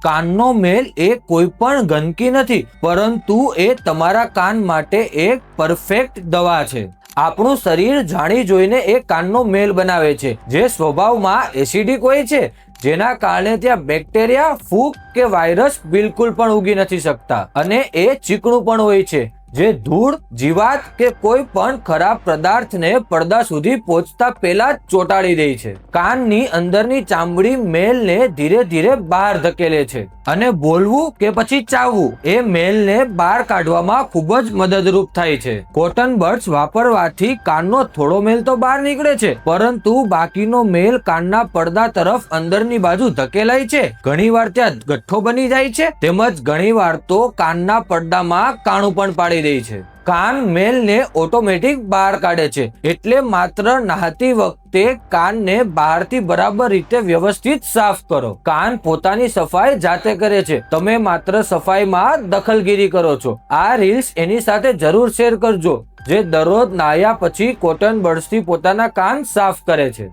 કાનનો મેલ એ કોઈ પણ ગંદકી નથી, પરંતુ એ તમારા કાન માટે એક પરફેક્ટ દવા છે. આપણું શરીર જાણી જોઈને એ કાનનો મેલ બનાવે છે, જે સ્વભાવમાં એસિડિક હોય છે, જેના કારણે ત્યાં બેક્ટેરિયા, ફૂગ કે વાયરસ બિલકુલ પણ ઉગી નથી શકતા. અને એ ચીકણું પણ હોય છે, જે ધૂળ, જીવાત કે કોઈ પણ ખરાબ પદાર્થને પડદા સુધી પહોંચતા પહેલા જ ચોંટાડી દે છે. કાનની અંદરની ચામડી મેલને ધીરે ધીરે બહાર ધકેલે છે, અને બોલવું કે પછી ચાવવું એ મેલને બહાર કાઢવામાં ખૂબ જ મદદરૂપ થાય છે. કોટન બડ્સ વાપરવાથી કાનનો થોડો મેલ તો બહાર નીકળે છે, પરંતુ બાકીનો મેલ કાનના પડદા તરફ અંદરની બાજુ ધકેલાય છે. ઘણીવાર ત્યાં ગઠ્ઠો બની જાય છે, તેમજ ઘણીવાર તો કાનના પડદામાં કાણું પણ પાડી દે છે. કાન મેલને ઓટોમેટિક બહાર કાઢે છે, એટલે માત્ર નહાતી વખતે કાનને બહારથી બરાબર રીતે વ્યવસ્થિત સાફ કરો. કાન પોતાની સફાઈ જાતે કરે છે, તમે માત્ર સફાઈમાં દખલગીરી કરો છો. આ રીલ્સ એની સાથે જરૂર શેર કરજો, જે દરરોજ નાહ્યા પછી કોટન બડ્સથી પોતાના કાન સાફ કરે છે.